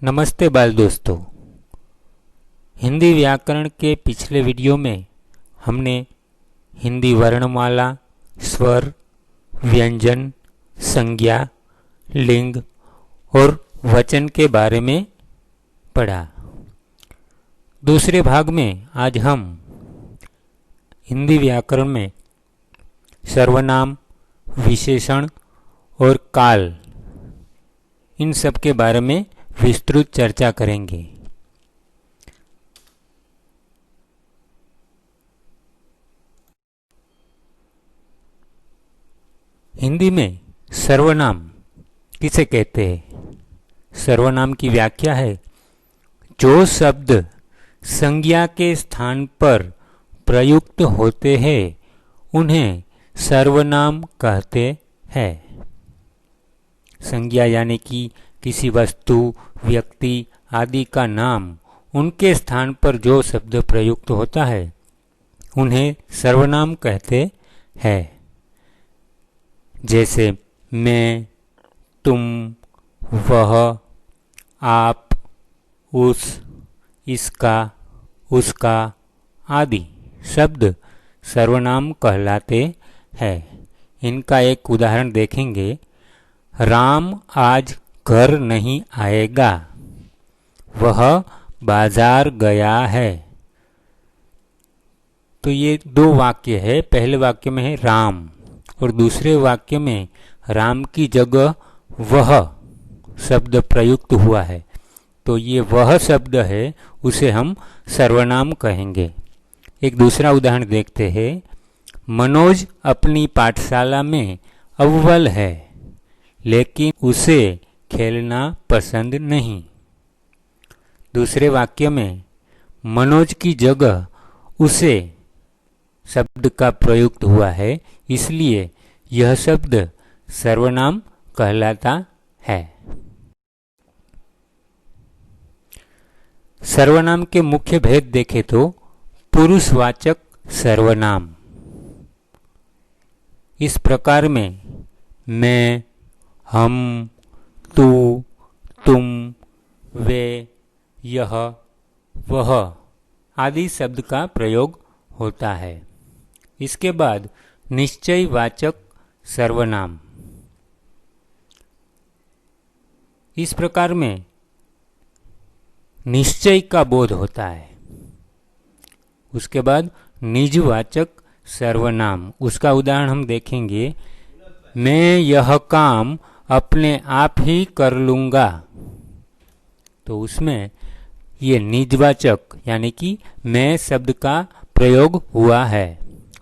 नमस्ते बाल दोस्तों। हिंदी व्याकरण के पिछले वीडियो में हमने हिंदी वर्णमाला, स्वर, व्यंजन, संज्ञा, लिंग और वचन के बारे में पढ़ा। दूसरे भाग में आज हम हिंदी व्याकरण में सर्वनाम, विशेषण और काल, इन सब के बारे में विस्तृत चर्चा करेंगे। हिंदी में सर्वनाम किसे कहते हैं? सर्वनाम की व्याख्या है जो शब्द संज्ञा के स्थान पर प्रयुक्त होते हैं उन्हें सर्वनाम कहते हैं। संज्ञा यानी कि किसी वस्तु, व्यक्ति आदि का नाम, उनके स्थान पर जो शब्द प्रयुक्त होता है उन्हें सर्वनाम कहते हैं। जैसे मैं, तुम, वह, आप, उस, इसका, उसका आदि शब्द सर्वनाम कहलाते हैं। इनका एक उदाहरण देखेंगे। राम आज घर नहीं आएगा, वह बाजार गया है। तो ये दो वाक्य है। पहले वाक्य में है राम और दूसरे वाक्य में राम की जगह वह शब्द प्रयुक्त हुआ है। तो ये वह शब्द है, उसे हम सर्वनाम कहेंगे। एक दूसरा उदाहरण देखते हैं। मनोज अपनी पाठशाला में अव्वल है, लेकिन उसे खेलना पसंद नहीं। दूसरे वाक्य में मनोज की जगह उसे शब्द का प्रयुक्त हुआ है, इसलिए यह शब्द सर्वनाम कहलाता है। सर्वनाम के मुख्य भेद देखें तो पुरुषवाचक सर्वनाम। इस प्रकार में मैं, हम, तू, तुम, वे, यह, वह आदि शब्द का प्रयोग होता है। इसके बाद निश्चयवाचक सर्वनाम। इस प्रकार में निश्चय का बोध होता है। उसके बाद निजवाचक सर्वनाम। उसका उदाहरण हम देखेंगे। मैं यह काम अपने आप ही कर लूँगा। तो उसमें ये निजवाचक यानी कि मैं शब्द का प्रयोग हुआ है।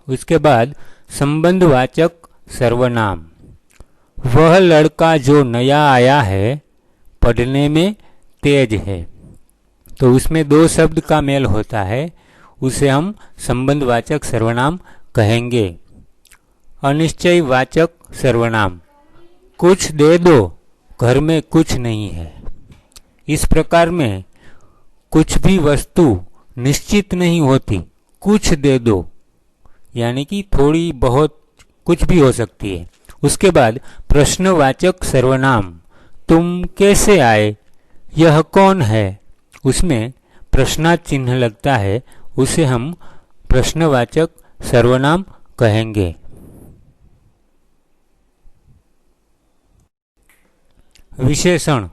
उसके बाद संबंधवाचक सर्वनाम। वह लड़का जो नया आया है पढ़ने में तेज है। तो उसमें दो शब्द का मेल होता है, उसे हम संबंधवाचक सर्वनाम कहेंगे। अनिश्चयवाचक सर्वनाम। कुछ दे दो, घर में कुछ नहीं है। इस प्रकार में कुछ भी वस्तु निश्चित नहीं होती। कुछ दे दो यानी कि थोड़ी बहुत कुछ भी हो सकती है। उसके बाद प्रश्नवाचक सर्वनाम। तुम कैसे आए, यह कौन है? उसमें प्रश्नार्थ चिन्ह लगता है, उसे हम प्रश्नवाचक सर्वनाम कहेंगे। विशेषण।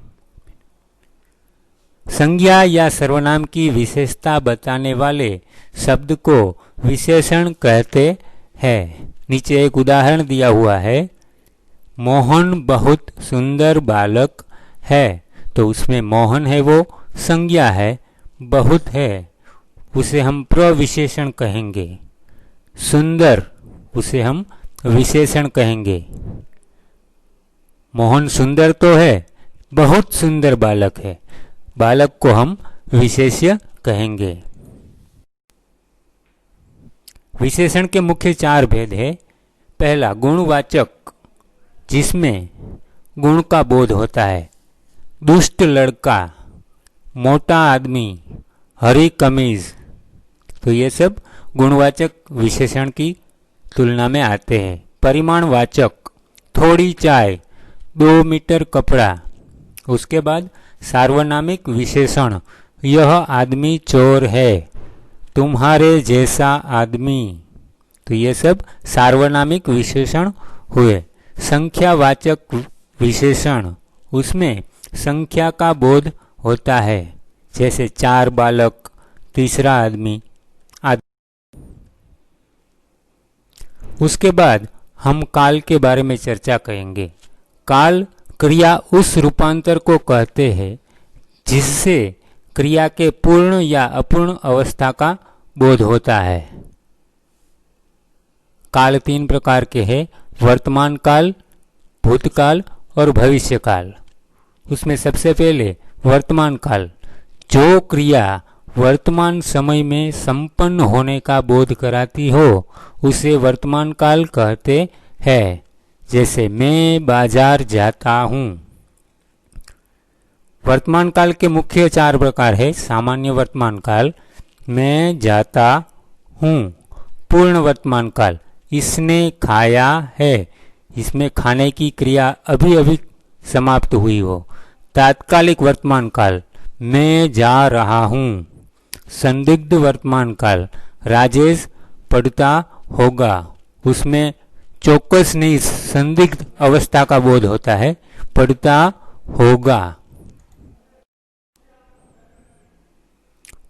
संज्ञा या सर्वनाम की विशेषता बताने वाले शब्द को विशेषण कहते हैं। नीचे एक उदाहरण दिया हुआ है। मोहन बहुत सुंदर बालक है। तो उसमें मोहन है वो संज्ञा है, बहुत है उसे हम प्रविशेषण कहेंगे। सुंदर उसे हम विशेषण कहेंगे। मोहन सुंदर तो है, बहुत सुंदर बालक है, बालक को हम विशेष्य कहेंगे। विशेषण के मुख्य चार भेद है। पहला गुणवाचक, जिसमें गुण का बोध होता है। दुष्ट लड़का, मोटा आदमी, हरी कमीज। तो ये सब गुणवाचक विशेषण की तुलना में आते हैं। परिमाणवाचक, थोड़ी चाय, 2 मीटर कपड़ा। उसके बाद सार्वनामिक विशेषण, यह आदमी चोर है, तुम्हारे जैसा आदमी, तो ये सब सार्वनामिक विशेषण हुए। संख्यावाचक विशेषण, उसमें संख्या का बोध होता है, जैसे 4 बालक, तीसरा आदमी आदि। उसके बाद हम काल के बारे में चर्चा करेंगे। काल क्रिया उस रूपांतर को कहते हैं जिससे क्रिया के पूर्ण या अपूर्ण अवस्था का बोध होता है। काल 3 प्रकार के हैं, वर्तमान काल, भूतकाल और भविष्य काल। उसमें सबसे पहले वर्तमान काल, जो क्रिया वर्तमान समय में संपन्न होने का बोध कराती हो उसे वर्तमान काल कहते हैं। जैसे मैं बाजार जाता हूँ। वर्तमान काल के मुख्य 4 प्रकार है। सामान्य वर्तमान काल, मैं जाता हूँ। पूर्ण वर्तमान काल, इसने खाया है, इसमें खाने की क्रिया अभी अभी समाप्त हुई हो। तात्कालिक वर्तमान काल, मैं जा रहा हूँ। संदिग्ध वर्तमान काल, राजेश पढ़ता होगा, उसमें चौकस नहीं संदिग्ध अवस्था का बोध होता है, पढ़ता होगा।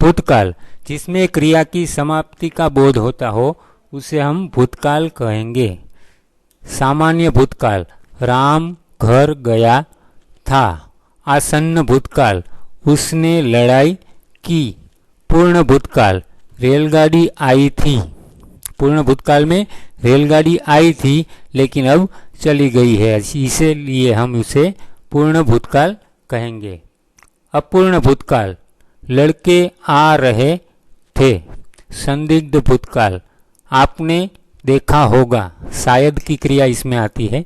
भूतकाल, जिसमें क्रिया की समाप्ति का बोध होता हो उसे हम भूतकाल कहेंगे। सामान्य भूतकाल, राम घर गया था। आसन्न भूतकाल, उसने लड़ाई की। पूर्ण भूतकाल, रेलगाड़ी आई थी। पूर्ण भूतकाल में रेलगाड़ी आई थी लेकिन अब चली गई है, इसीलिए हम उसे पूर्ण भूतकाल कहेंगे। अपूर्ण भूतकाल, लड़के आ रहे थे। संदिग्ध भूतकाल, आपने देखा होगा, शायद की क्रिया इसमें आती है,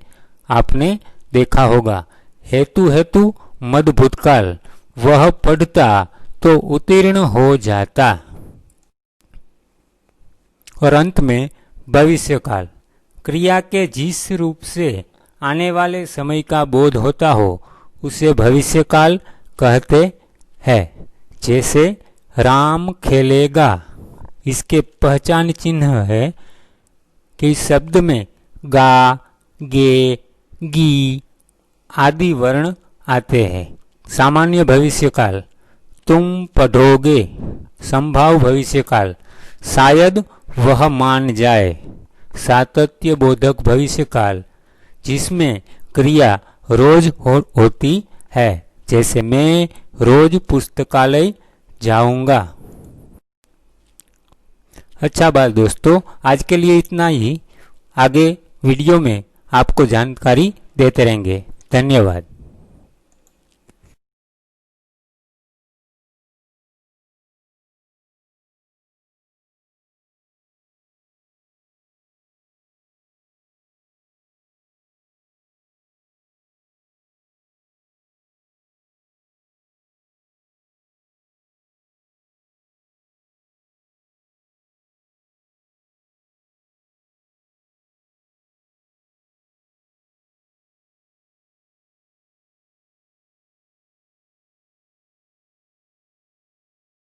आपने देखा होगा। हेतु हेतु मद भूतकाल, वह पढ़ता तो उत्तीर्ण हो जाता। और अंत में भविष्य काल, क्रिया के जिस रूप से आने वाले समय का बोध होता हो उसे भविष्य काल कहते हैं। जैसे राम खेलेगा, इसके पहचान चिन्ह है कि इस शब्द में गा, गे, गी आदि वर्ण आते हैं। सामान्य भविष्य काल, तुम पढ़ोगे। संभाव भविष्य काल, शायद वह मान जाए। सातत्य बोधक भविष्य काल, जिसमें क्रिया रोज होती है, जैसे मैं रोज पुस्तकालय जाऊंगा। अच्छा बात दोस्तों, आज के लिए इतना ही। आगे वीडियो में आपको जानकारी देते रहेंगे। धन्यवाद।